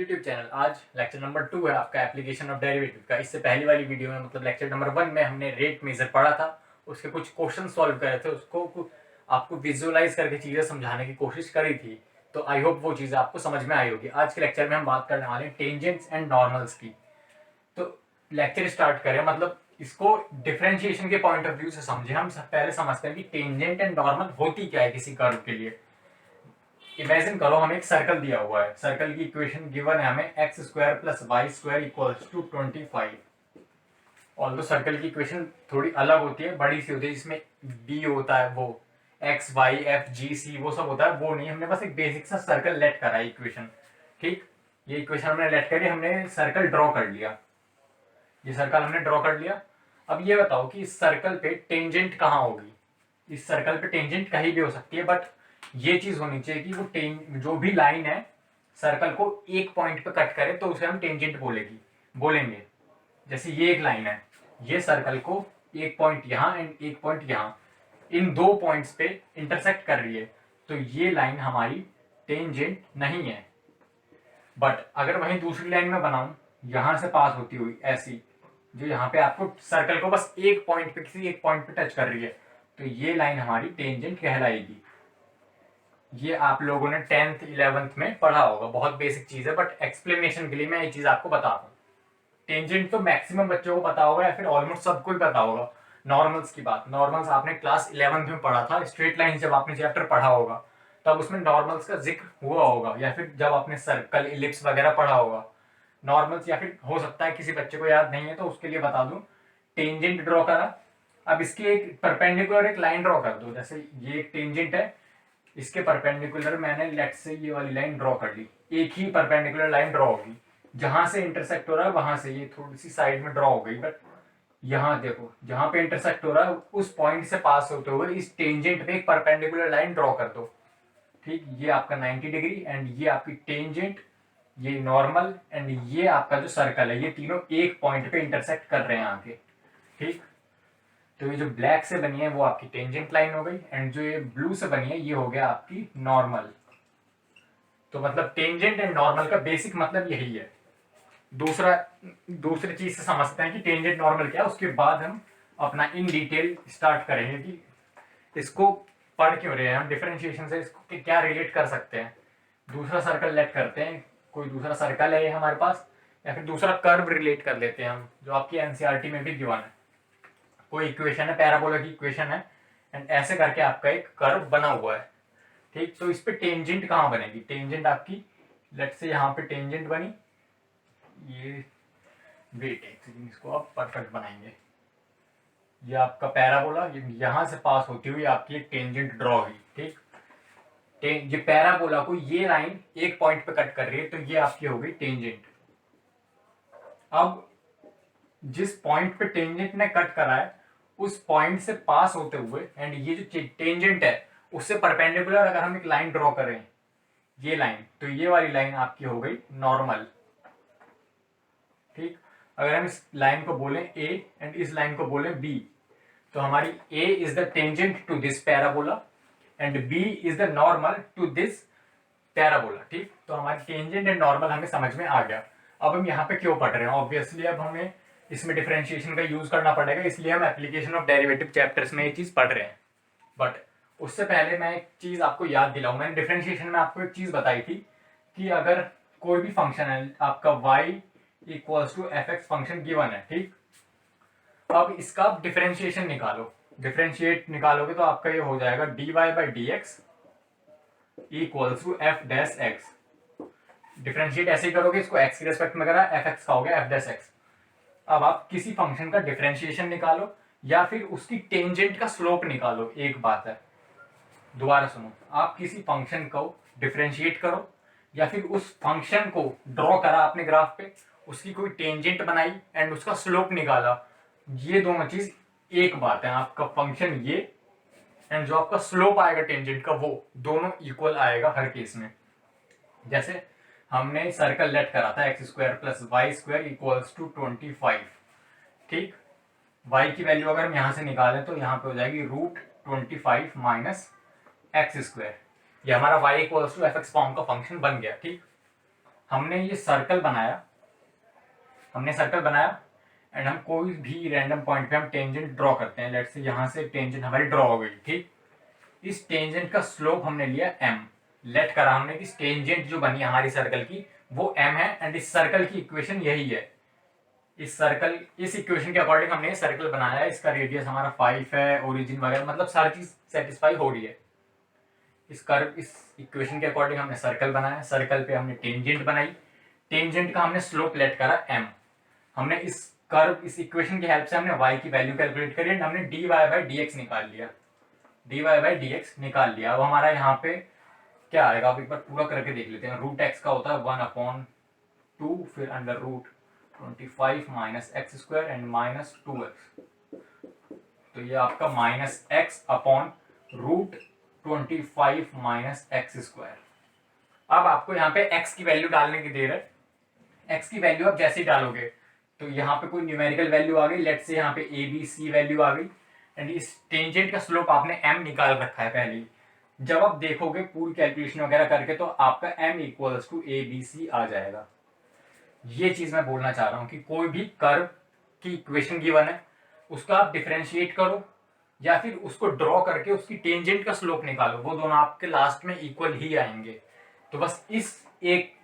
YouTube channel. आज lecture number 2 है आपका एप्लीकेशन ऑफ डेरिवेटिव का। इससे पहली वाली वीडियो में मतलब लेक्चर नंबर 1 में हमने रेट मेजर पढ़ा था, उसके कुछ क्वेश्चन सॉल्व करे थे, उसको आपको विजुअलाइज करके चीज़ें समझाने की कोशिश करी थी। तो आई होप वो चीज़ें आपको समझ में आई होगी। आज के लेक्चर में हम बात करने वाले हैं टेंजेंट्स एंड नॉर्मल्स की। तो लेक्चर स्टार्ट करें, मतलब इसको डिफरेंशिएशन के पॉइंट ऑफ व्यू से समझे। हम पहले समझते हैं कि टेंजेंट एंड नॉर्मल होती क्या है किसी कर्व के लिए। इमेजिन करो हमें एक सर्कल दिया हुआ है, सर्कल की इक्वेशन गिवन है हमें x square plus y square equals to 25। Although circle की इक्वेशन थोड़ी अलग होती है, बड़ी सी होती है, जिसमें बी होता है, वो एक्स वाई एफ जी सी वो सब होता है, वो नहीं। हमने बस एक बेसिक सा सर्कल लेट करा है इक्वेशन। ठीक, ये इक्वेशन हमने लेट करी, हमने सर्कल ड्रॉ कर लिया, ये सर्कल हमने ड्रॉ कर लिया। अब ये बताओ कि इस सर्कल पे टेंजेंट कहाँ होगी। इस सर्कल पे टेंजेंट कहीं भी हो सकती है, बट ये चीज होनी चाहिए कि वो जो भी लाइन है सर्कल को एक पॉइंट पे कट करे तो उसे हम टेंजेंट बोलेंगे। जैसे ये एक लाइन है, ये सर्कल को एक पॉइंट यहाँ एंड एक पॉइंट यहाँ, इन दो पॉइंट्स पे इंटरसेक्ट कर रही है, तो ये लाइन हमारी टेंजेंट नहीं है। बट अगर वहीं दूसरी लाइन में बनाऊं, यहां से पास होती हुई ऐसी, जो यहाँ पे आपको सर्कल को बस एक पॉइंट पे, किसी एक पॉइंट पे टच कर रही है, तो ये लाइन हमारी टेंजेंट कहलाएगी। ये आप लोगों ने 10th 11th में पढ़ा होगा, बहुत बेसिक चीज है, बट एक्सप्लेनेशन के लिए मैं ये चीज आपको बता दूं। टेंजेंट तो मैक्सिमम बच्चों को पता होगा, या फिर ऑलमोस्ट सबको ही पता होगा। नॉर्मल्स की बात, नॉर्मल्स आपने क्लास 11th में पढ़ा था, स्ट्रेट लाइन जब आपने चैप्टर पढ़ा होगा तब उसमें नॉर्मल्स का जिक्र हुआ होगा, या फिर जब आपने सर्कल इलिप्स वगैरह पढ़ा होगा नॉर्मल्स, या फिर हो सकता है किसी बच्चे को याद नहीं है तो उसके लिए बता दूं। टेंजेंट ड्रॉ करा, अब इसकी एक परपेंडिकुलर एक लाइन ड्रॉ कर दो। जैसे ये एक टेंजेंट है, इसके परपेंडिकुलर मैंने लेट से ये वाली लाइन ड्रॉ कर ली, एक ही परपेंडिकुलर लाइन ड्रॉ होगी, जहां से इंटरसेक्ट हो रहा है वहां से ये थोड़ी सी साइड में ड्रॉ हो गई, बट यहाँ देखो जहां पे इंटरसेक्ट हो रहा है उस पॉइंट से पास होते हुए इस टेंजेंट पे एक परपेंडिकुलर लाइन ड्रॉ कर दो। ठीक, ये आपका 90 डिग्री एंड ये आपकी टेंजेंट, ये नॉर्मल एंड ये आपका जो सर्कल है, ये तीनों एक पॉइंट पे इंटरसेक्ट कर रहे हैं आगे। ठीक, तो ये जो ब्लैक से बनी है वो आपकी टेंजेंट लाइन हो गई, एंड जो ये ब्लू से बनी है ये हो गया आपकी नॉर्मल। तो मतलब टेंजेंट एंड नॉर्मल का बेसिक मतलब यही है। दूसरी चीज से समझते हैं कि टेंजेंट नॉर्मल क्या है, उसके बाद हम अपना इन डिटेल स्टार्ट करेंगे कि इसको पढ़ क्यों रहे हैं हम, डिफरेंशिएशन से इसको क्या रिलेट कर सकते हैं। दूसरा सर्कल लेट करते हैं, कोई दूसरा सर्कल है ये हमारे पास, या फिर दूसरा कर्व रिलेट कर लेते हैं हम, जो आपकी एनसीईआरटी में भी गिवन है। कोई इक्वेशन है, पैराबोला की इक्वेशन है, एंड ऐसे करके आपका एक कर्व बना हुआ है। ठीक, तो इस पे टेंजेंट कहाँ बनेगी, टेंजेंट आपकी लेट से यहाँ पे टेंजेंट बनी, ये वेट एक सेकंड, इसको आप परफेक्ट बनाएंगे। ये आपका पैराबोला, यहां से पास होती हुई आपकी एक टेंजेंट ड्रॉ हुई। ठीक, ये पैराबोला को ये लाइन एक पॉइंट पे कट कर रही है, तो ये आपकी हो गई टेंजेंट। अब जिस पॉइंट पे टेंजेंट ने कट करा है उस पॉइंट से पास होते हुए, एंड ये जो टेंजेंट है उससे परपेंडिकुलर अगर हम एक लाइन ड्रॉ करें, ये लाइन, तो ये वाली लाइन आपकी हो गई नॉर्मल। ठीक, अगर हम इस लाइन को बोलें ए एंड इस लाइन को बोलें बी, तो हमारी A is the tangent to this parabola and B is the normal to this parabola. ठीक, तो हमारी टेंजेंट एंड नॉर्मल हमें समझ में आ गया। अब हम यहाँ पे क्यों पढ़ रहे हैं, ऑब्वियसली अब हमें इसमें डिफरेंशिएशन का यूज करना पड़ेगा, इसलिए हम एप्लीकेशन ऑफ डेरिवेटिव चैप्टर्स में ये चीज पढ़ रहे हैं। बट उससे पहले मैं एक चीज आपको याद दिलाऊं, मैंने डिफरेंशिएशन में आपको एक चीज बताई थी कि अगर कोई भी फंक्शन है आपका y equals to f x function given है। ठीक, अब इसका आप डिफरेंशिएशन निकालो, डिफरेंशिएट निकालोगे तो आपका ये हो जाएगा dy by d x equals to f dash x. Differentiate ऐसे ही करोगे, इसको x की रेस्पेक्ट में करा, एफ एक्स का हो गया एफ डैश एक्स। अब आप किसी फंक्शन का डिफरेंशिएशन निकालो या फिर उसकी टेंजेंट का स्लोप निकालो, एक बात है, दोबारा सुनो, आप किसी फंक्शन को डिफरेंशिएट करो या फिर उस फंक्शन को ड्रॉ करा आपने ग्राफ पे, उसकी कोई टेंजेंट बनाई एंड उसका स्लोप निकाला, ये दोनों चीज एक बात है। आपका फंक्शन ये एंड जो आपका स्लोप आएगा टेंजेंट का, वो दोनों इक्वल आएगा हर केस में। जैसे हमने सर्कल लेट करा था x square plus y square equals to 25। ठीक, y की वैल्यू अगर हम यहां से निकालें तो यहाँ पे हो जाएगी √25 माइनस एक्स स्क्वायर। ये हमारा y equals to f x form का फंक्शन बन गया। ठीक, हमने ये सर्कल बनाया, एंड हम कोई भी रैंडम पॉइंट पे हम टेंजेंट ड्रॉ करते हैं। लेट्स से यहाँ से टेंजेंट हमारी ड्रॉ हो गई, ठीक। इस टेंजेंट का स्लोप हमने लिया m, लेट करा हमने कि टेंजेंट जो बनी हमारी सर्कल की वो m है, एंड इस सर्कल की इक्वेशन यही है। इस इक्वेशन के अकॉर्डिंग हमने सर्कल बनाया है। इसका रेडियस हमारा 5 है, ओरिजिन वगैरह, मतलब सारी चीज सेटिस्फाई हो रही है। इस इक्वेशन के अकॉर्डिंग हमने सर्कल बनाया, सर्कल पे हमने टेंजेंट बनाई, टेंजेंट का हमने स्लोप लेट करा m। हमने इस इक्वेशन की हेल्प से हमने y की वैल्यू कैलकुलेट करी एंड हमने dy बाई dx निकाल लिया। अब हमारा यहाँ पे क्या आएगा, आप एक बार पूरा करके देख लेते हैं। रूट एक्स का होता है 1/2, फिर under root 25 minus x square and minus 2x, तो ये आपका minus x upon root 25 minus x square. अब आपको यहाँ पे x की वैल्यू डालने की देर है। x की वैल्यू आप जैसे ही डालोगे तो यहाँ पे कोई न्यूमेरिकल वैल्यू आ गई, लेट्स से यहाँ पे ए बी सी वैल्यू आ गई, एंड इस टेंजेंट का स्लोप आपने m निकाल रखा है पहले ही। जब आप देखोगे पूरी कैलकुलेशन वगैरह करके तो आपका m equals to A B C आ जाएगा। ये चीज मैं बोलना चाह रहा हूँ कि कोई भी कर्व की इक्वेशन गिवन है, उसका आप डिफरेंशिएट करो या फिर उसको ड्रॉ करके उसकी टेंजेंट का स्लोप निकालो, वो दोनों आपके लास्ट में इक्वल ही आएंगे। तो बस इस एक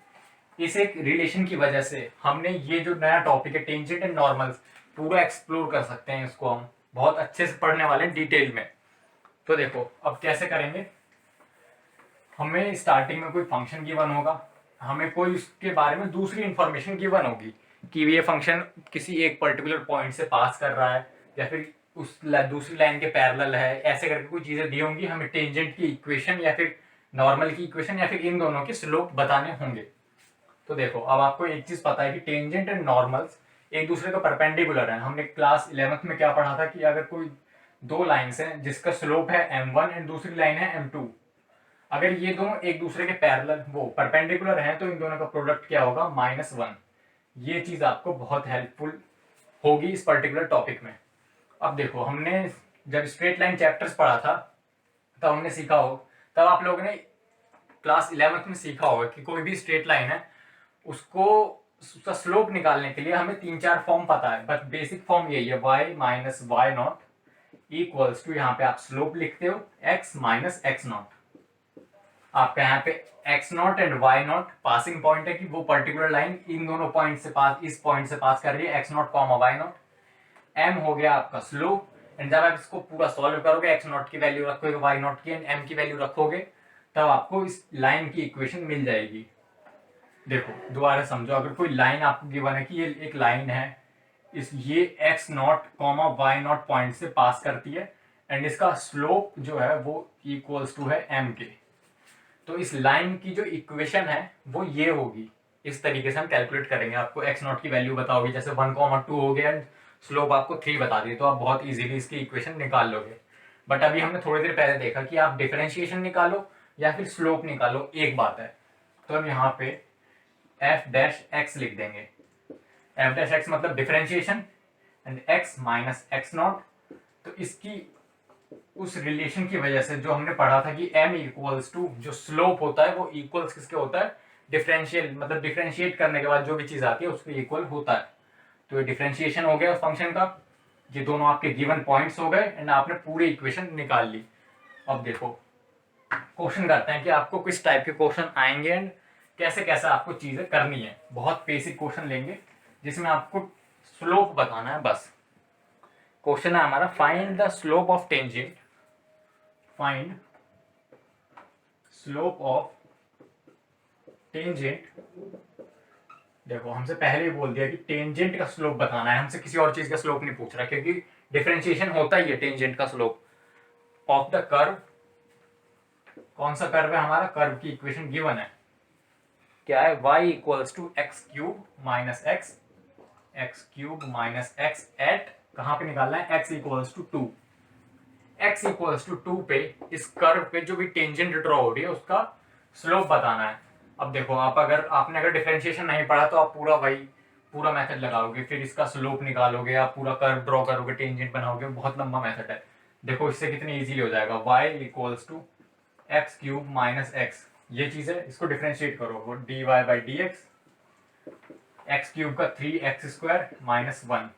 रिलेशन की वजह से हमने ये जो नया टॉपिक है टेंजेंट एंड नॉर्मल्स पूरा एक्सप्लोर कर सकते हैं। इसको हम बहुत अच्छे से पढ़ने वाले हैं डिटेल में। तो देखो अब कैसे करेंगे। हमें स्टार्टिंग में कोई फंक्शन गिवन होगा, हमें कोई उसके बारे में दूसरी इंफॉर्मेशन गिवन होगी कि ये फंक्शन किसी एक पर्टिकुलर पॉइंट से पास कर रहा है या फिर उस दूसरी लाइन के पैरेलल है, ऐसे करके कोई चीजें दी होंगी। हमें टेंजेंट की इक्वेशन या फिर नॉर्मल की इक्वेशन या फिर इन दोनों के स्लोप बताने होंगे। तो देखो अब आपको एक चीज पता है कि टेंजेंट एंड नॉर्मल्स एक दूसरे को परपेंडिकुलर है। हमने क्लास 11th में क्या पढ़ा था कि अगर कोई दो लाइन्स हैं जिसका स्लोप है m1 एंड दूसरी लाइन है m2, अगर ये दोनों एक दूसरे के पैरेलल वो परपेंडिकुलर हैं तो इन दोनों का प्रोडक्ट क्या होगा, -1। ये चीज आपको बहुत हेल्पफुल होगी इस पर्टिकुलर टॉपिक में। अब देखो हमने जब स्ट्रेट लाइन चैप्टर्स पढ़ा था तब हमने सीखा हो, तब आप लोगों ने क्लास 11th में सीखा होगा कि कोई भी स्ट्रेट लाइन है उसका स्लोप निकालने के लिए हमें 3-4 फॉर्म पता है, बट बेसिक फॉर्म यही है y minus y not equals to, यहाँ पे आप स्लोप लिखते हो x माइनस एक्स नॉट। आपका यहाँ पे x naught and y naught passing point है कि वो पर्टिकुलर लाइन इन दोनों पॉइंट से पास, इस पॉइंट से पास कर रही है, x naught comma y naught. m हो गया आपका स्लोप, एंड जब आप इसको पूरा सॉल्व करोगे एक्स नॉट की वैल्यू रखोगे, वाई नॉट की एंड m की वैल्यू रखोगे, तब आपको इस लाइन की इक्वेशन मिल जाएगी। देखो दोबारा समझो, अगर कोई लाइन आपको गिवन है कि ये एक लाइन है, ये x naught comma y naught point से पास करती है एंड इसका स्लोप जो है वो इक्वल्स टू है m के, तो इस लाइन की जो इक्वेशन है वो ये होगी। इस तरीके से हम कैलकुलेट करेंगे। आपको एक्स नॉट की वैल्यू बताओगे, जैसे 1,2 हो गया एंड स्लोप आपको 3 बता दी, तो आप बहुत इजीली इसकी इक्वेशन निकाल लोगे। बट अभी हमने थोड़ी देर पहले देखा कि आप डिफरेंशिएशन निकालो या फिर स्लोप निकालो, एक बात है। तो हम यहाँ पे एफ डैश एक्स लिख देंगे। एफ डैश एक्स मतलब differentiation and x minus x not. तो इसकी उस रिलेशन की वजह से जो हमने पढ़ा था कि m इक्वल्स टू जो स्लोप होता है वो इक्वल्स किसके होता है, डिफरेंशियल, मतलब डिफरेंशिएट करने के बाद जो भी चीज आती है उसके इक्वल होता है। तो ये डिफरेंशिएशन हो गया उस फंक्शन का, ये दोनों आपके गिवन पॉइंट्स हो गए एंड आपने पूरी इक्वेशन निकाल ली। अब देखो क्वेश्चन करते हैं कि आपको किस टाइप के क्वेश्चन आएंगे एंड कैसे कैसे आपको चीजें करनी है। बहुत बेसिक क्वेश्चन लेंगे जिसमें आपको स्लोप बताना है बस। क्वेश्चन है हमारा find the slope of tangent, find slope of tangent. देखो हमसे पहले ही बोल दिया कि टेंजेंट का स्लोप बताना है, हमसे किसी और चीज का स्लोप नहीं पूछ रहा, क्योंकि डिफरेंशिएशन होता ही है टेंजेंट का स्लोप ऑफ द कर्व। कौन सा कर्व है हमारा, कर्व की इक्वेशन गिवन है क्या है, y equals to x cube minus x at, कहां पे निकालना है, x equals to 2। x equals to 2 पे इस कर्व पे जो भी टेंजेंट ड्रॉ हो रही है उसका स्लोप बताना है। अब देखो आपने अगर डिफरेंशिएशन नहीं पढ़ा तो आप पूरा मेथड लगाओगे, फिर इसका स्लोप निकालोगे, आप पूरा कर्व ड्रॉ करोगे, टेंजेंट बनाओगे, बहुत लंबा मेथड है। देखो इससे कितनी इजीली हो जाएगा, y equals to x cube minus x, ये चीज है, इसको डिफरेंशिएट करो, वो dy by d x x cube का 3x² माइनस 1।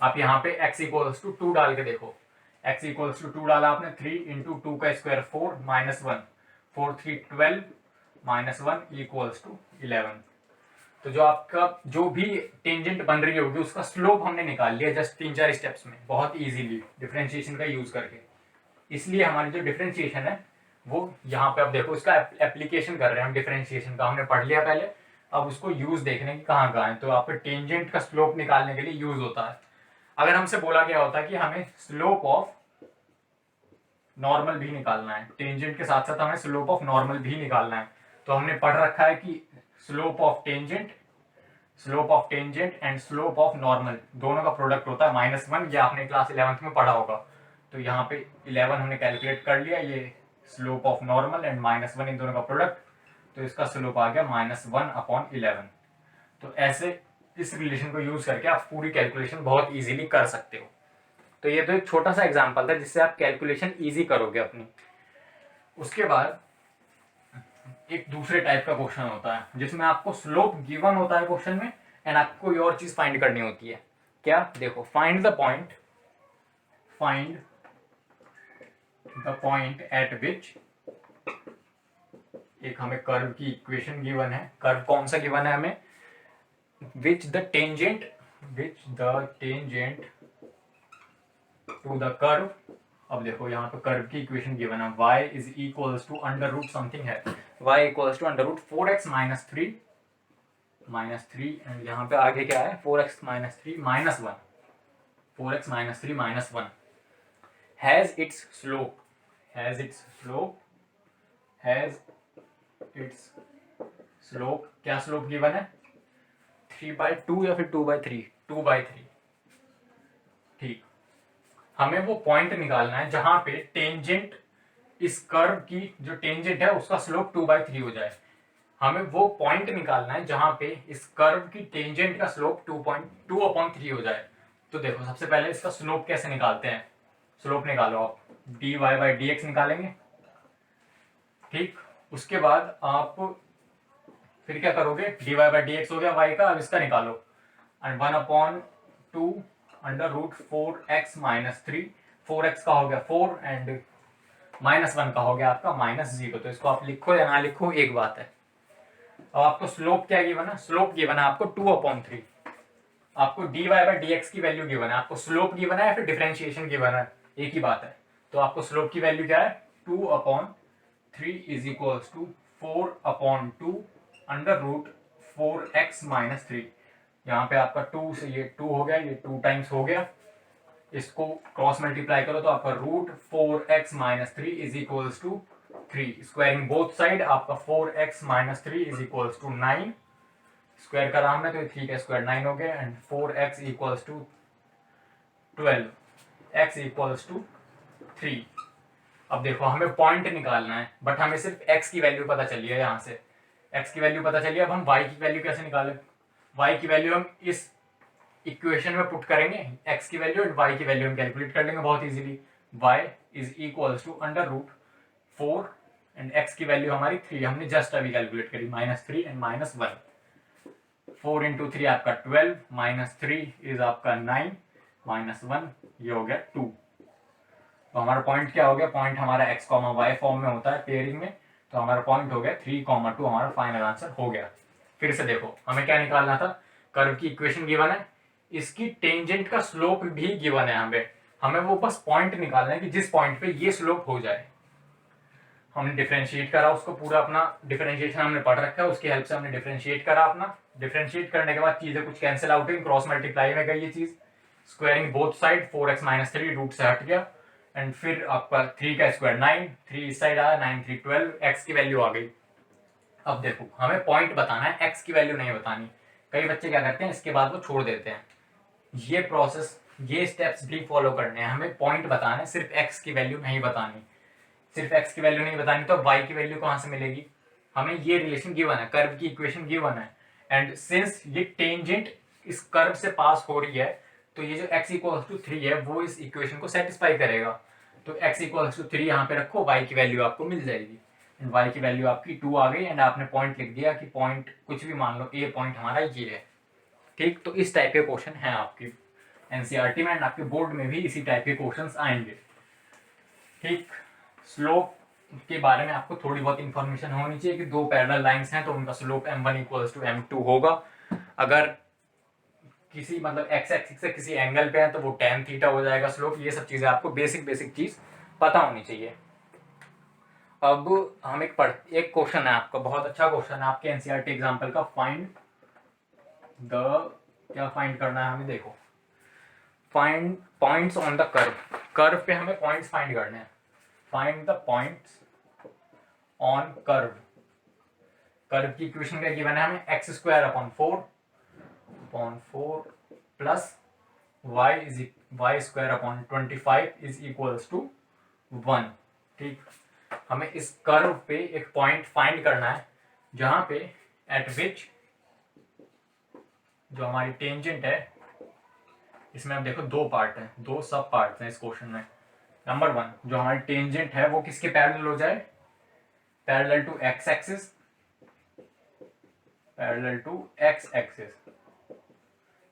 आप यहाँ पे x इक्वल्स टू 2 डाल के देखो, x इक्वल्स टू 2 डाला आपने, 3 इंटू 2 का square 4 minus 1, 4 3 12 minus 1 equals to 11। तो जो आपका जो भी टेंजेंट बन रही होगी उसका स्लोप हमने निकाल लिया जस्ट 3-4 स्टेप्स में, बहुत इजीली डिफरेंशिएशन का यूज करके। इसलिए हमारी जो डिफरेंशिएशन है वो यहाँ पे, अब देखो इसका एप्लीकेशन कर रहे हैं हम डिफरेंशिएशन का, हमने पढ़ लिया पहले, अब उसको यूज देखने की कहाँ कहाँ है। तो आपको टेंजेंट का स्लोप निकालने के लिए यूज होता है। अगर हमसे बोला गया होता है कि हमें स्लोप ऑफ नॉर्मल भी निकालना है, टेंजेंट के साथ साथ हमें स्लोप ऑफ नॉर्मल भी निकालना है, तो हमने पढ़ रखा है कि slope of tangent and slope of normal दोनों का प्रोडक्ट होता है -1। ये आपने क्लास 11th में पढ़ा होगा। तो यहाँ पे 11 हमने कैलकुलेट कर लिया, ये स्लोप ऑफ नॉर्मल एंड -1 इन दोनों का प्रोडक्ट, तो इसका स्लोप आ गया -1/11। तो ऐसे इस रिलेशन को यूज करके आप पूरी कैलकुलेशन बहुत इजीली कर सकते हो। तो ये तो एक छोटा सा एग्जांपल था जिससे आप कैलकुलेशन इजी करोगे अपनी। उसके बाद एक दूसरे टाइप का क्वेश्चन होता है जिसमें आपको स्लोप गिवन होता है क्वेश्चन में एंड आपको कोई और चीज फाइंड करनी होती है। क्या? देखो, फाइंड द पॉइंट एट विच, एक हमें कर्व की इक्वेशन गिवन है। कर्व कौन सा गिवन है हमें? Which the tangent to the curve. अब देखो यहाँ पे कर्व की इक्वेशन गिवन है, y is equals to under root something है, y equals to under root 4x minus 3 and यहाँ पे आगे क्या है? 4x minus 3 minus 1, 4x minus 3 minus 1 has its slope क्या स्लोप गिवन है? 3/2 या फिर 2/3? 2/3। ठीक, हमें वो पॉइंट निकालना है जहां पे टेंजेंट, इस कर्व की जो टेंजेंट है उसका स्लोप 2/3 हो जाए। हमें वो पॉइंट निकालना है जहां पे इस कर्व की टेंजेंट का स्लोप 2/3 हो जाए। तो देखो, सबसे पहले इसका स्लोप कैसे निकालते हैं? स्लोप निकालो आप, dy/dx निकालेंगे। ठीक, उसके बाद आप फिर क्या करोगे? dy/dx हो गया y का, अब इसका निकालो, and 1/2 under root 4x minus 3, 4x का हो गया 4 एंड -1 का हो गया आपका -0। तो इसको आप लिखो या ना लिखो एक बात है। अब आपको स्लोप क्या गिवन है? स्लोप गिवन है आपको 2/3। आपको dy/dx की वैल्यू गिवन है, आपको स्लोप गिवन है या फिर डिफरेंशिएशन गिवन है, एक ही बात है। तो आपको स्लोप की वैल्यू क्या है? 2/3 is equals to 4/2 under root 4x minus 3। यहाँ पे आपका 2 से ये 2 हो गया, ये 2 टाइम्स हो गया, इसको क्रॉस मल्टीप्लाई करो तो आपका root 4x minus 3 is equals to 3। Squaring both side, आपका 4x minus 3 is equals to 9। Square करा हमने तो 3 का स्क्वायर 9 हो गया, and 4x equals to 12, x equals to 3। अब देखो, हमें पॉइंट निकालना है बट हमें सिर्फ x की वैल्यू पता चली है, यहाँ से x की वैल्यू पता चली है। अब हम y की वैल्यू कैसे निकालें? y की वैल्यू हम इस इक्वेशन में पुट करेंगे, x की वैल्यू एंड y की वैल्यू हम कैलकुलेट कर लेंगे बहुत easily. y is equals to under root 4 and x की वैल्यू हमारी 3, हमने जस्ट अभी कैलकुलेट करी, -3 एंड -1। 4 इंटू 3 आपका 12, -3 इज आपका 9, -1 ये हो गया 2। तो हमारा पॉइंट क्या हो गया? पॉइंट हमारा x, y फॉर्म में होता है पेयरिंग में, तो हमारा पॉइंट हो गया 3,2, हमारा फाइनल आंसर हो गया। फिर से देखो, हमें क्या निकालना था? कर्व की इक्वेशन गिवन है, इसकी टेंजेंट का स्लोप भी गिवन है, हमें वो बस पॉइंट निकालना है कि जिस पॉइंट पे ये स्लोप हो जाए। हमने डिफरेंशिएट करा उसको, पूरा अपना डिफरेंशिएशन हमने पढ़ रखा है, उसकी हेल्प से हमने डिफरेंशिएट करा अपना। डिफरेंशिएट करने के बाद चीजें कुछ कैंसिल आउट हुई, क्रॉस मल्टीप्लाई में गई ये चीज, squaring both side, 4x minus 3 root से हट गया, एंड फिर आपका 3 का स्क्वायर 9, 3 इस साइड आया, 9 3 12, x की वैल्यू आ गई। अब देखो, हमें पॉइंट बताना है, x की वैल्यू नहीं बतानी। कई बच्चे क्या करते हैं, इसके बाद वो छोड़ देते हैं। ये प्रोसेस, ये स्टेप्स भी फॉलो करने हैं, हमें पॉइंट बताना है, सिर्फ x की वैल्यू नहीं बतानी। सिर्फ x की वैल्यू नहीं बतानी तो y की वैल्यू कहाँ से मिलेगी? हमें ये रिलेशन गिवन है, कर्व की इक्वेशन गिवन है, एंड सिंस ये टेंजेंट इस कर्व से पास हो रही है, तो ये जो x इक्वल्स टू 3 है वो इस इक्वेशन को सेटिस्फाई करेगा। तो x इक्वल्स टू 3 यहाँ पे रखो, y की वैल्यू आपको मिल जाएगी। एंड y की वैल्यू आपकी 2 आ गई एंड आपने पॉइंट लिख दिया कि पॉइंट कुछ भी मान लो, a पॉइंट हमारा ये है। ठीक, तो इस टाइप के क्वेश्चन हैं आपकी एनसीईआरटी में एंड आपके बोर्ड में भी इसी टाइप के क्वेश्चंस आएंगे। ठीक, स्लोप के बारे में आपको थोड़ी बहुत इंफॉर्मेशन होनी चाहिए कि दो पैरेलल लाइंस हैं तो उनका slope m1 equals to m2 होगा। अगर किसी मतलब एक्स एक्सिस से किसी एंगल पे है तो वो tan थीटा हो जाएगा स्लोप। ये सब चीजें आपको बेसिक चीज पता होनी चाहिए। अब हम एक क्वेश्चन है आपका, बहुत अच्छा क्वेश्चन है आपके एनसीईआरटी एग्जाम्पल का। फाइंड द, क्या फाइंड करना है हमें, देखो find points on the curve. Curve पे हमें पॉइंट्स फाइंड करने हैं। Find the points on curve. Curve की इक्वेशन क्या गिवन है हमें, x square upon four plus y square upon 25 is equals to 1। ठीक, हमें इस कर्व पे एक पॉइंट फाइंड करना है जहां पे एट विच जो हमारी टेंजेंट है, इसमें अब देखो दो पार्ट हैं, दो सब पार्ट हैं इस क्वेश्चन में। नंबर 1, जो हमारी टेंजेंट है वो किसके पैरेलल हो जाए, parallel to x axis, parallel to x axis.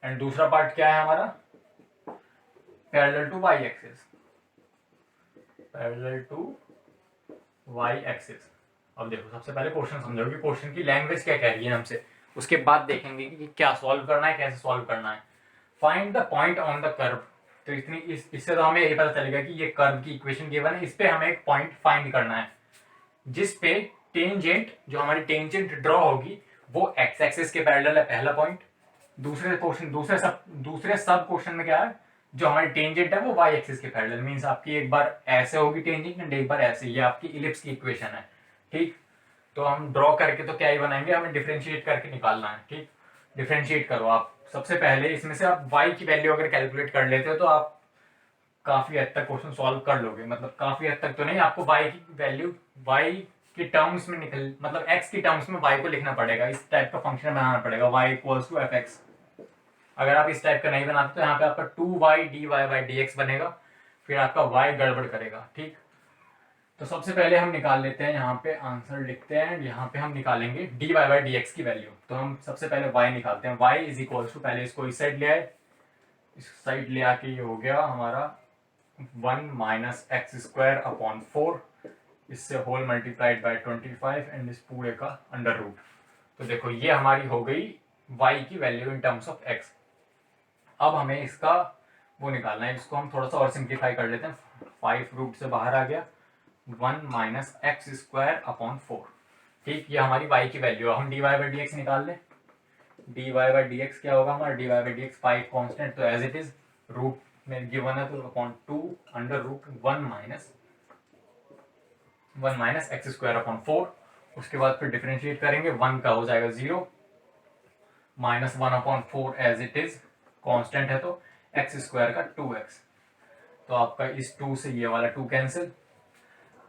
And दूसरा पार्ट क्या है हमारा, parallel to y axis, parallel to y axis. अब देखो सबसे पहले क्वेश्चन समझो कि क्वेश्चन की लैंग्वेज क्या कह रही है हमसे, उसके बाद देखेंगे कि क्या सॉल्व करना है, कैसे सॉल्व करना है। Find the point on the curve. तो इससे तो हमें ये पता चलेगा कि ये कर्व की इक्वेशन गिवन है, इस पे हमें एक पॉइंट फाइंड करना है जिस पे टेंजेंट, जो हमारी टेंजेंट ड्रॉ होगी वो एक्स एक्सिस के पैरेलल है, पहला पॉइंट। दूसरे सब क्वेश्चन में क्या है, जो हमारी टेंजेंट है वो वाई एक्सिस के पैरेलल, मींस आपकी एक बार ऐसे होगी टेंजेंट एंड एक बार ऐसे। ये आपकी इलिप्स की इक्वेशन है। ठीक, तो हम ड्रॉ करके तो क्या ही बनाएंगे, हमें डिफरेंशिएट करके निकालना है। ठीक, डिफरेंशिएट करो आप। सबसे पहले इसमें से आप y की वैल्यू अगर कैलकुलेट कर लेते हो तो आप काफी हद तक क्वेश्चन सॉल्व कर लोगे। मतलब काफी हद तक तो नहीं, आपको y की वैल्यू y के टर्म्स में निकल, मतलब x की टर्म्स में y को लिखना पड़ेगा। इस टाइप का फंक्शन बनाना पड़ेगा, y equals to f x. अगर आप इस टाइप का नहीं बनाते तो यहाँ पे आपका 2y dy बाई dx बनेगा, फिर आपका y गड़बड़ करेगा। ठीक, तो सबसे पहले हम निकाल लेते हैं, यहाँ पे आंसर लिखते हैं, यहाँ पे हम निकालेंगे dy बाई dx की वैल्यू। तो हम सबसे पहले y निकालते हैं। y इज इक्वल टू, पहले इसको इस साइड ले आए, इस साइड ले आके ये हो गया हमारा 1 माइनस एक्स स्क्वायर अपॉन 4, इससे होल मल्टीप्लाइड बाई 25 एंड इस पूरे का अंडर रूट। तो देखो ये हमारी हो गई y की value in terms of x। अब हमें इसका वो निकालना है, इसको हम थोड़ा सा और सिंप्लीफाई कर लेते हैं। 5 रूट से बाहर आ गया, 1 माइनस एक्स स्क्वायर अपॉन 4। ठीक, ये हमारी y की वैल्यू है। हम dy बाई डी एक्स निकाल लें। dy बाई डी एक्स क्या होगा हमारा, dy by d x 5 constant, तो एज इट इज रूट में गिवन है तो upon 2 under root 1 minus x square upon 4। उसके बाद फिर डिफरेंशिएट करेंगे, 1 का हो जाएगा 0 minus 1 upon 4 as it is constant है तो एक्स स्क्वायर का 2x। तो आपका इस 2 से ये वाला 2 कैंसिल,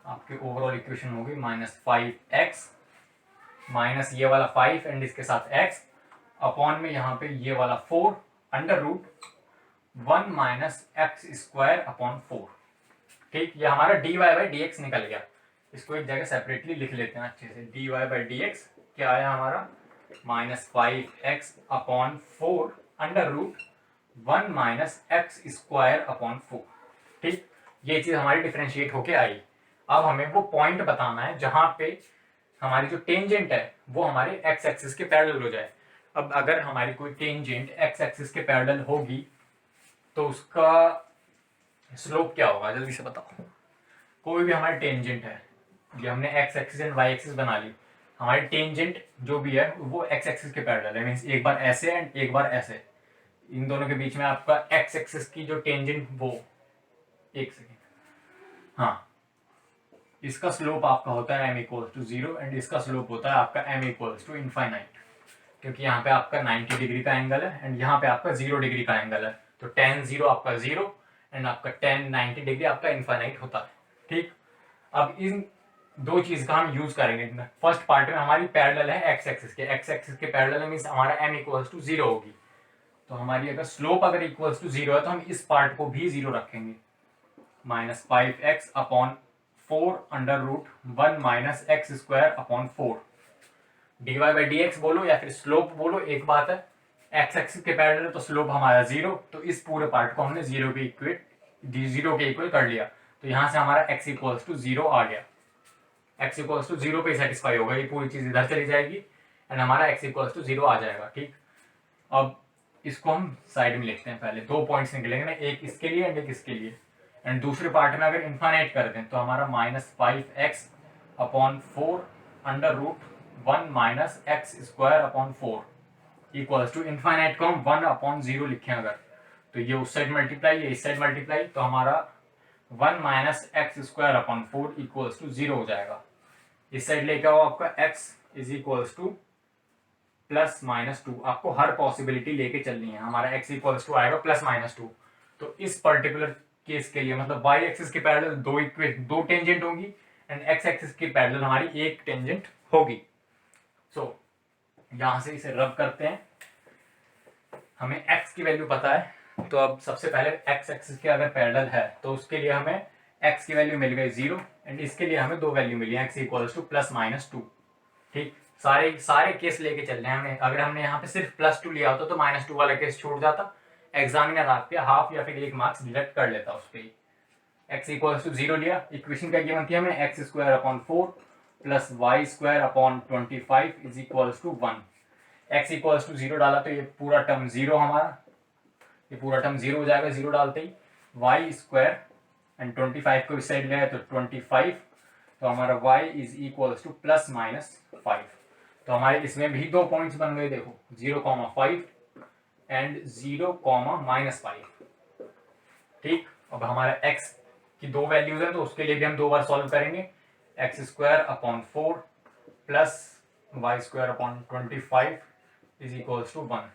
आपकी ओवरऑल इक्वेशन होगी माइनस 5x माइनस ये वाला 5 एंड इसके साथ x अपॉन में यहाँ पे ये वाला 4 under root 1 minus x square upon 4। ठीक, ये हमारा dy बाई डी एक्स निकल गया। इसको एक जगह सेपरेटली लिख लेते हैं अच्छे से। dy बाई डी एक्स क्या आया हमारा, minus 5x upon 4 under root 1 minus x square upon 4। ठीक, ये चीज हमारी डिफरेंशिएट होके आई। अब हमें वो पॉइंट बताना है जहां पे हमारी जो टेंजेंट है वो हमारे एक्स एक्सिस के पैरेलल हो जाए। अब अगर हमारी कोई टेंजेंट एक्स एक्सिस के पैरेलल होगी तो उसका स्लोप क्या होगा, जल्दी से बताओ। कोई भी हमारी टेंजेंट है, ये हमने x axis and y axis बना ली, हमारी टेंजेंट जो भी है वो एक्स एक्सिस के पैरेलल है, मींस एक बार ऐसे एंड एक बार ऐसे। इन दोनों के बीच में आपका एक्स एक्सिस की जो टेंजेंट वो, एक सेकेंड, हाँ, इसका स्लोप आपका होता है m इक्वल्स टू 0 एंड इसका स्लोप होता है आपका m इक्वल्स टू इनफाइनाइट, क्योंकि यहाँ पे आपका 90 डिग्री का एंगल है एंड यहाँ पे आपका 0 डिग्री का एंगल है। तो tan 0 आपका 0 एंड आपका tan 90 डिग्री आपका इनफाइनाइट होता है। ठीक, अब इन दो चीज का हम यूज करेंगे। फर्स्ट पार्ट में हमारी पैरेलल है एक्स एक्सिस के पैरेलल मींस हमारा m इक्वल्स टू 0 होगी। तो हमारी अगर स्लोप अगर इक्वल्स टू 0 है तो हम इस पार्ट को भी 0 रखेंगे, minus 5x upon 4√1 minus x square upon 4। dy by d x बोलो या फिर स्लोप बोलो, एक बात है, एक्स एक्सिस के पैरेलल है तो स्लोप हमारा 0, तो इस पूरे पार्ट को हमने 0 के इक्वल कर लिया। तो यहाँ से हमारा x इक्वल्स टू 0 आ गया, x इक्वल्स टू 0 पे सेटिस्फाई होगा, ये पूरी चीज इधर चली जाएगी एंड हमारा x इक्वल्स टू 0 आ जाएगा। ठीक, अब इसको हम साइड में लिखते हैं। पहले दो पॉइंट्स निकलेंगे ना, एक इसके लिए एंड एक इसके लिए, एंड दूसरे पार्ट में अगर इन्फाइनाइट कर दें तो हमारा -5x upon 4√1 minus x square upon 4 equals to infinite को हम 1/0 लिखें अगर, तो ये उस साइड मल्टीप्लाई, ये इस साइड मल्टीप्लाई, तो हमारा 1 minus x square upon 4 equals to 0 हो जाएगा। इस साइड लेके आओ आपका x इज इक्वल्स टू +-2, आपको हर पॉसिबिलिटी लेके चलनी है। हमारा x इक्वल्स टू आएगा +-2। तो इस पर्टिकुलर केस के लिए मतलब y एक्सिस के पैरेलल दो टेंजेंट होंगी एंड x एक्सिस के पैरेलल हमारी एक टेंजेंट होगी। सो यहां से इसे रब करते हैं, हमें x की वैल्यू पता है, तो अब सबसे पहले x एक्सिस के अगर पैरेलल है तो उसके लिए हमें x की वैल्यू मिल गई 0 एंड इसके लिए हमें दो वैल्यू मिली है, x इक्वल्स टू +-2। ठीक, सारे केस लेके चल रहे हैं हमें। अगर हमने यहाँ पे सिर्फ +2 लिया होता तो -2 वाला केस छूट जाता, एग्जामिनर आपके हाफ या फिर 1 मार्क्स डिडक्ट कर लेता उस पर। x इक्वल्स टू 0 लिया, इक्वेशन क्या गिवन थी हमें, x square upon 4 plus y square upon 25 is equals to 1। x equals to 0 डाला तो ये पूरा टर्म 0 हमारा, ये पूरा टर्म 0 हो जाएगा 0 डालते ही। वाई स्क्वायर एंड 25 को इस साइड ले आए तो 25, तो हमारा y इज इक्वल्स टू +-5। तो हमारे इसमें भी दो पॉइंट्स बन गए, देखो 0,5 एंड 0,-5। ठीक, अब हमारा x की दो वैल्यूज है तो उसके लिए भी हम दो बार सॉल्व करेंगे। x square upon 4 plus y square upon 25 is equals to 1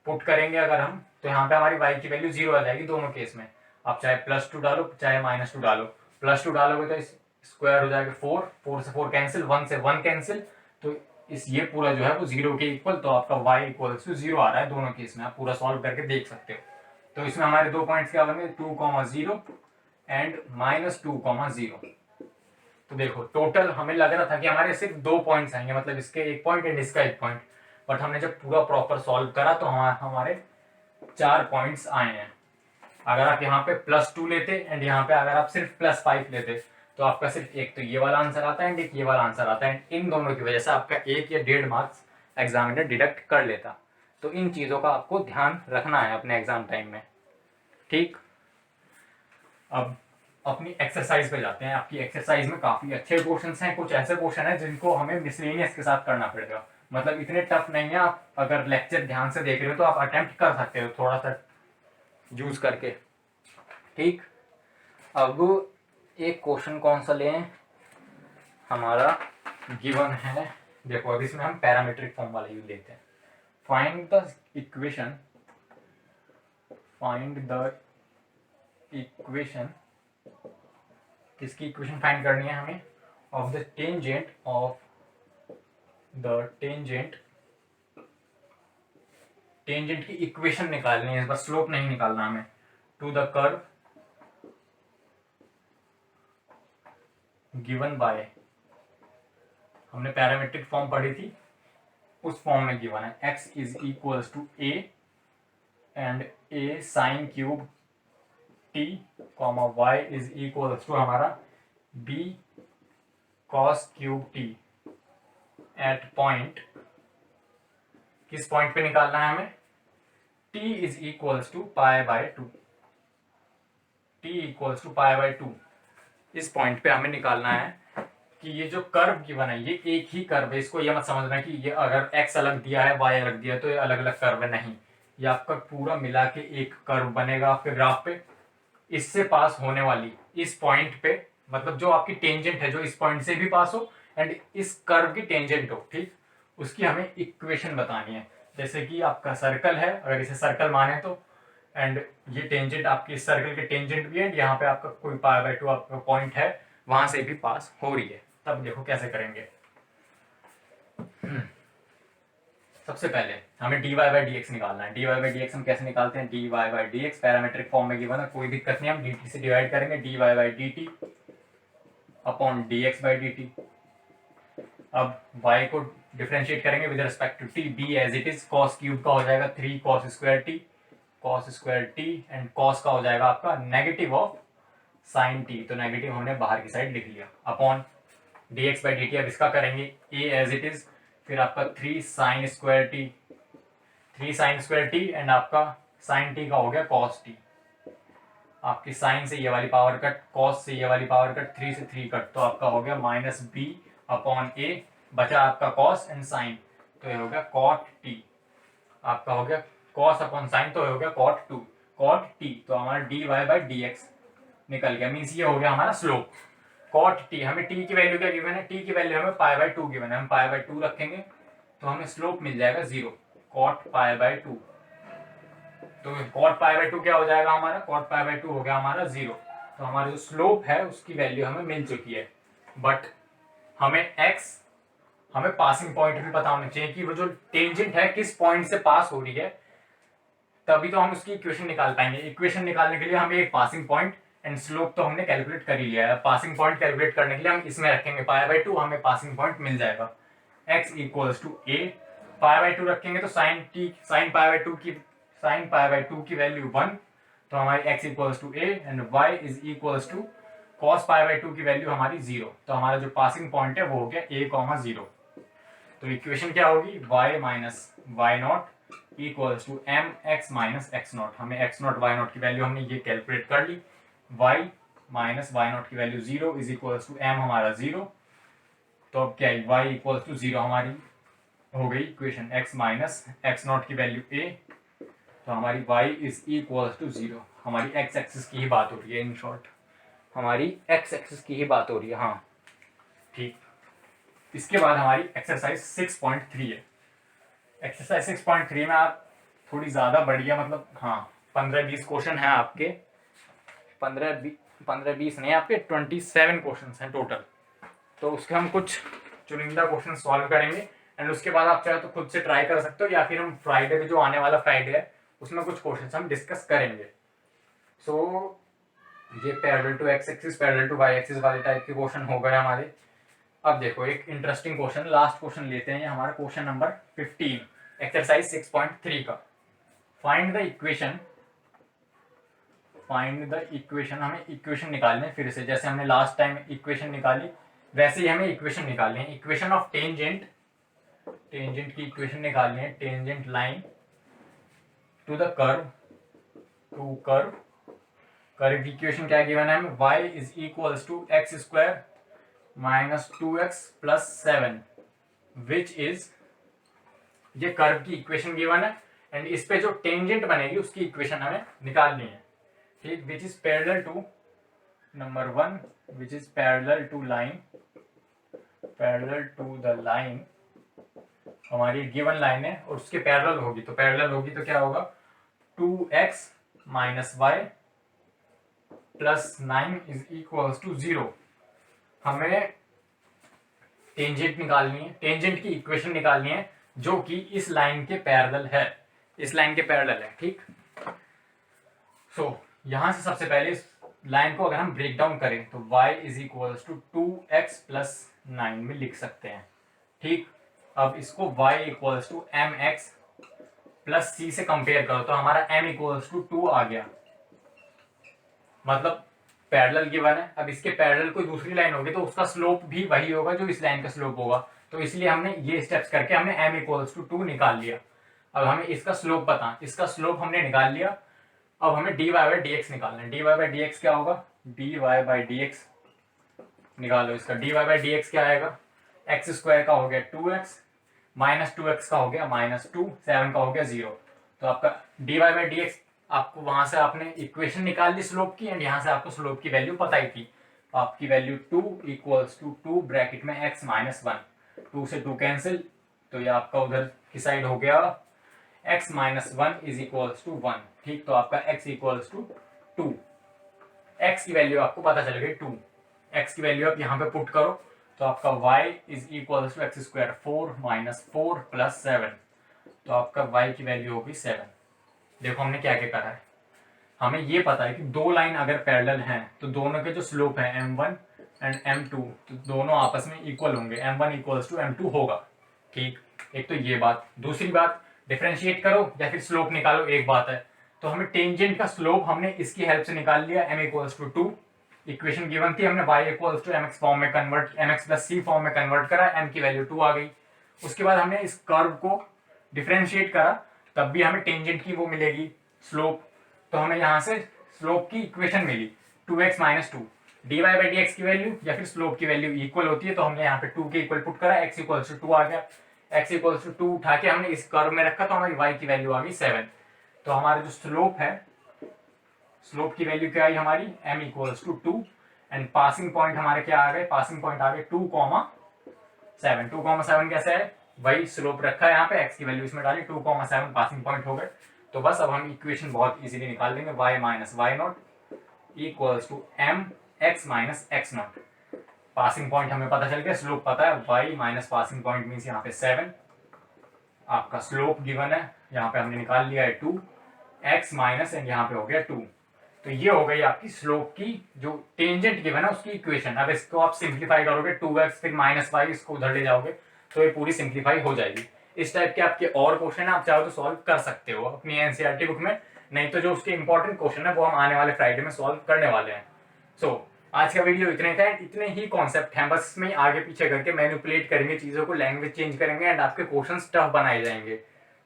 put करेंगे अगर हम, तो यहाँ पे हमारी y की वैल्यू 0 आ जाएगी दोनों केस में। आप चाहे +2 डालो चाहे -2 डालो, +2 डालोगे तो स्क्वायर हो जाएगा 4 से 4 कैंसिल, 1 से 1 कैंसिल, तो इस ये पूरा जो है वो 0 के इक्वल, तो आपका y इक्वल्स टू 0 आ रहा है दोनों केस में। आप पूरा सॉल्व करके देख सकते हो। तो इसमें हमारे दो पॉइंट्स क्या बने, 2,0 एंड -2,0। तो देखो टोटल हमें लग रहा था कि हमारे सिर्फ दो पॉइंट्स आएंगे, मतलब इसके एक पॉइंट एंड इसका एक पॉइंट, बट हमने जब पूरा प्रॉपर सॉल्व करा तो हमारे 4 पॉइंट्स आए हैं। अगर आप यहाँ पे +2 लेते एंड यहाँ पे अगर आप सिर्फ +5 लेते तो आपका सिर्फ एक तो ये वाला आंसर आता है एंड एक ये वाला आंसर आता है, इन दोनों की वजह से आपका 1 या 1.5 मार्क्स एग्जामिनर डिडक्ट कर लेता। तो इन चीज़ों का आपको ध्यान रखना है अपने एग्जाम टाइम में। ठीक, अब अपनी एक्सरसाइज पे जाते हैं। आपकी एक्सरसाइज में काफ़ी अच्छे क्वेश्चंस हैं, कुछ ऐसे क्वेश्चन हैं जिनको हमें मिसलेनियस के साथ करना पड़ेगा, मतलब इतने टफ नहीं है। आप अगर लेक्चर ध्यान से देख रहे हो तो आप अटेम्प्ट कर सकते हो थोड़ा सा यूज करके। ठीक, अब एक क्वेश्चन कौन सा लें, हमारा गिवन है, देखो अब इसमें हम पैरामीट्रिक फॉर्म वाला यूज लेते हैं। फाइंड द इक्वेशन किसकी इक्वेशन फाइंड करनी है हमें, ऑफ द टेंजेंट की इक्वेशन निकालनी है, बस स्लोप नहीं निकालना हमें, to the curve given by, हमने पैरामीट्रिक फॉर्म पढ़ी थी उस फॉर्म में गिवन है, x is equals to a and a sine cube t comma y is equals to हमारा b cos cube t at point, किस पॉइंट पे निकालना है हमें, t is equals to π/2, t equals to π/2, इस point पे हमें निकालना है कि ये जो कर्व गिवन है ये एक ही कर्व है। इसको ये मत समझना कि ये अगर x अलग दिया है y अलग दिया है तो ये अलग अलग कर्व है, नहीं, ये आपका पूरा मिला के एक कर्व बनेगा आपके ग्राफ पे। इससे पास होने वाली इस पॉइंट पे, मतलब जो आपकी टेंजेंट है जो इस पॉइंट से भी पास हो एंड इस कर्व की टेंजेंट हो, ठीक, उसकी हमें इक्वेशन बतानी है। जैसे कि आपका सर्कल है, अगर इसे सर्कल माने तो, एंड ये टेंजेंट आपकी सर्कल के टेंजेंट भी है, यहाँ पे आपका कोई π/2 आपका पॉइंट है वहां से भी पास हो रही है। तब देखो कैसे करेंगे। सबसे पहले हमें dy/dx निकालना है। dy/dx हम कैसे निकालते हैं, dy/dx पैरामीट्रिक फॉर्म में गिवन है, कोई दिक्कत नहीं, हम dt से डिवाइड करेंगे, dy/dt upon d x by d t. अब y को डिफ्रेंशिएट करेंगे with respect to t, b as it is, cos cube का हो जाएगा 3 cos square t and cos का हो जाएगा आपका नेगेटिव ऑफ sin t, तो नेगेटिव हमने बाहर की साइड लिख लिया, अपॉन dx बाई dt। अब इसका करेंगे a एज इट इज, फिर आपका 3 sin स्क्वायर t एंड आपका sin t का हो गया cos t। आपकी साइन से ये वाली पावर कट, कॉस से ये वाली पावर कट, 3 से 3 कट, तो आपका हो गया माइनस बी अपॉन ए, बचा आपका कॉस एंड साइन, तो ये हो गया कॉट टी। आपका हो गया कॉस अपॉन साइन, तो ये हो गया कॉट टी, तो हमारा d y by d x निकल गया, मीन्स ये हो गया हमारा स्लोप कॉट टी। हमें टी की वैल्यू क्या गिवन है, टी की वैल्यू हमें पाई बाई 2 गिवन है, हम पाई बाई 2 रखेंगे तो हमें स्लोप मिल जाएगा 0, कॉट पाई बाई 2। तो कॉट पाई बाई 2 क्या हो जाएगा हमारा, कॉट पाई बाई 2 हो गया हमारा 0। तो हमारा जो स्लोप है उसकी वैल्यू हमें मिल चुकी है, बट हमें पासिंग पॉइंट भी पता होना चाहिए कि वो जो टेंजेंट है किस पॉइंट से पास हो रही है, तभी तो हम उसकी इक्वेशन निकाल पाएंगे। इक्वेशन निकालने के लिए हमें एक पासिंग पॉइंट एंड स्लोप तो हमने कैलकुलेट कर ही लिया है। पासिंग पॉइंट कैलकुलेट करने के लिए हम इसमें रखेंगे पाई बाई 2, हमें पासिंग पॉइंट मिल जाएगा x equals to a। Pi by 2 रखेंगे तो साइन पाई बाई 2 की वैल्यू 1, तो हमारी x equals to a and y is equals to cos pi by 2 की वैल्यू हमारी 0, तो हमारा जो पासिंग पॉइंट है वो हो गया a, 0। तो इक्वेशन क्या होगी, y minus y not equals to M x minus x not. हमें एक्स नॉट वाई नॉट की वैल्यू हमने ये कैलकुलेट कर ली, y माइनस वाई नॉट की value 0 is equals to m हमारा 0, तो अब क्या है y इक्वल्स टू 0 हमारी हो गई equation, x minus x not की वैल्यू a, तो हमारी y इज इक्वल्स टू 0। हमारी x एक्सिस की ही बात हो रही है, इन शॉर्ट हमारी x एक्सिस की ही बात हो रही है, हाँ ठीक। इसके बाद हमारी एक्सरसाइज 6.3 है। एक्सरसाइज 6.3 में आप थोड़ी ज़्यादा बढ़िया, मतलब हाँ 15-20 क्वेश्चन हैं आपके, 15-20 नहीं, आपके 27 क्वेश्चन हैं टोटल। तो उसके हम कुछ चुनिंदा क्वेश्चन सॉल्व करेंगे एंड उसके बाद आप चाहे तो खुद से ट्राई कर सकते हो, या फिर हम फ्राइडे पे जो आने वाला फ्राइडे है उसमें कुछ क्वेश्चन हम डिस्कस करेंगे। सो ये parallel to x axis parallel to y axis वाले टाइप के क्वेश्चन हो गए हमारे। अब देखो एक इंटरेस्टिंग क्वेश्चन, लास्ट क्वेश्चन लेते हैं, ये हमारा क्वेश्चन नंबर 15 एक्सरसाइज 6.3 का। फाइंड द इक्वेशन, हमें इक्वेशन निकालने फिर से, जैसे हमने लास्ट टाइम इक्वेशन निकाली वैसे ही हमें इक्वेशन निकालनी है। इक्वेशन ऑफ टेंजेंट की इक्वेशन निकालनी है, tangent line to the curve की इक्वेशन क्या गिवन है हमें, y is equals to x square minus 2x plus 7, which is, ये कर्व की इक्वेशन गिवन है एंड इस पे जो टेंजेंट बनेगी उसकी इक्वेशन हमें निकालनी है, ठीक। Which is parallel to number 1, which is parallel to the line, हमारी गिवन लाइन है और उसके पैरेलल होगी, तो क्या होगा 2x minus y plus 9 is equals to 0। हमें टेंजेंट निकालनी है, टेंजेंट की इक्वेशन निकालनी है जो कि इस लाइन के पैरेलल है, ठीक। सो यहां से सबसे पहले इस लाइन को अगर हम ब्रेक डाउन करें तो y is equals to 2x plus 9 में लिख सकते हैं, ठीक। अब इसको y equals to M X plus C से कंपेयर करो तो हमारा m इक्वल्स टू 2 आ गया, मतलब पैरेलल गिवन है। अब इसके पैरेलल कोई दूसरी लाइन होगी तो उसका स्लोप भी वही होगा जो इस लाइन का स्लोप होगा, तो इसलिए हमने ये स्टेप्स करके हमने m इक्वल्स टू 2 निकाल लिया। अब हमें इसका स्लोप पता, इसका स्लोप हमने निकाल लिया। अब हमें dy बाई डी एक्स निकालना है। dy बाई डी एक्स क्या होगा, dy बाई डी एक्स निकालो इसका, dy बाई डी एक्स क्या आएगा, एक्स स्क्वायर का हो गया 2x माइनस 2x का हो गया माइनस 2, 7 का हो गया 0। तो आपका dy बाई डी एक्स, आपको वहां से आपने इक्वेशन निकाल ली स्लोप की एंड यहाँ से आपको स्लोप की वैल्यू पता ही थी, तो आपकी वैल्यू 2 इक्वल्स टू 2 ब्रैकेट में x माइनस 1, 2 से 2 कैंसिल, तो ये आपका उधर की साइड हो गया x minus 1 is equals to 1, ठीक। तो आपका x इक्वल्स टू 2, x की वैल्यू आपको पता चल गई 2, x की वैल्यू आप यहाँ पे पुट करो तो आपका y is equals to x square 4 minus 4 plus 7, तो आपका y की वैल्यू होगी 7। देखो हमने क्या क्या करा है, हमें ये पता है कि दो लाइन अगर पैरेलल हैं तो दोनों के जो स्लोप है m1 एंड m2, तो दोनों आपस में इक्वल होंगे, m1 इक्वल्स टू m2 होगा। ठीक, एक तो ये बात। दूसरी बात, डिफरेंशिएट करो या फिर स्लोप निकालो, एक बात है। तो हमें टेंजेंट का स्लोप हमने इसकी हेल्प से निकाल लिया, m equals to 2। Equation given थी, हमने y equals to mx form में convert, mx plus c form में कन्वर्ट करा, m की वैल्यू 2 आ गई। उसके बाद हमने इस कर्व को डिफरेंशिएट करा, तब भी हमें टेंजेंट की वो मिलेगी स्लोप। तो हमें यहाँ से स्लोप की इक्वेशन मिली 2x minus 2। dy by d x की वैल्यू या फिर स्लोप की वैल्यू इक्वल होती है, तो हमने यहाँ पे 2 के इक्वल पुट करा, x इक्वल्स टू 2 आ गया। x इक्वल्स टू 2 उठा के हमने इस कर्व में रखा, तो हमारी y की वैल्यू आ गई 7। तो हमारा जो स्लोप है, स्लोप की वैल्यू क्या आई हमारी, m equals to 2 and passing point हमारे क्या आ गए, पासिंग पॉइंट आ गए 2,7। 2,7 कैसे है, वही स्लोप रखा है यहाँ पे, x की वैल्यू इसमें डाली, 2,7 पासिंग पॉइंट हो गए। तो बस अब हम इक्वेशन बहुत इजीली निकाल देंगे, y minus y not equals to m x minus x not. Passing point हमें पता चल गया, स्लोप पता है, y minus passing point means यहाँ पे 7। आपका स्लोप गिवन है, यहाँ पे हमने निकाल लिया है 2, x माइनस एंड यहाँ पे हो गया 2। तो ये हो गई आपकी स्लोप की जो टेंजेंट गिवन है उसकी इक्वेशन। अब इसको आप सिंप्लीफाई करोगे, 2x फिर माइनस वाई, इसको उधर ले जाओगे तो ये पूरी सिंप्लीफाई हो जाएगी। इस टाइप के आपके और क्वेश्चन आप चाहो तो सॉल्व कर सकते हो अपनी एनसीईआरटी बुक में, नहीं तो जो उसके इंपॉर्टेंट क्वेश्चन है वो हम आने वाले फ्राइडे में सॉल्व करने वाले हैं। सो आज का वीडियो इतने का, इतने ही कॉन्सेप्ट हैं, बस इसमें आगे पीछे करके मैनिपुलेट करेंगे चीज़ों को, लैंग्वेज चेंज करेंगे एंड आपके क्वेश्चन टफ बनाए जाएंगे।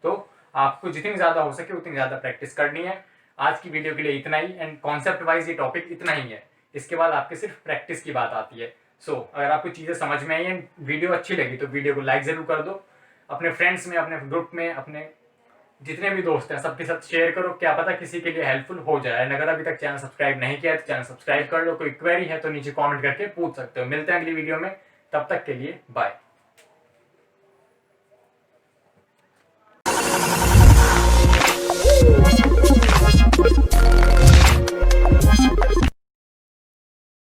तो आपको जितनी ज़्यादा हो सके उतनी ज़्यादा प्रैक्टिस करनी है। आज की वीडियो के लिए इतना ही एंड कॉन्सेप्ट वाइज ये टॉपिक इतना ही है, इसके बाद आपके सिर्फ प्रैक्टिस की बात आती है। सो अगर आपको चीज़ें समझ में आई एंड वीडियो अच्छी लगी तो वीडियो को लाइक ज़रूर कर दो, अपने फ्रेंड्स में, अपने ग्रुप में, अपने जितने भी दोस्त हैं सबके साथ शेयर करो, क्या पता किसी के लिए हेल्पफुल हो जाए। एंड अगर अभी तक चैनल सब्सक्राइब नहीं किया है तो चैनल सब्सक्राइब कर लो। कोई क्वेरी है तो नीचे कमेंट करके पूछ सकते हो। मिलते हैं अगली वीडियो में, तब तक के लिए बाय।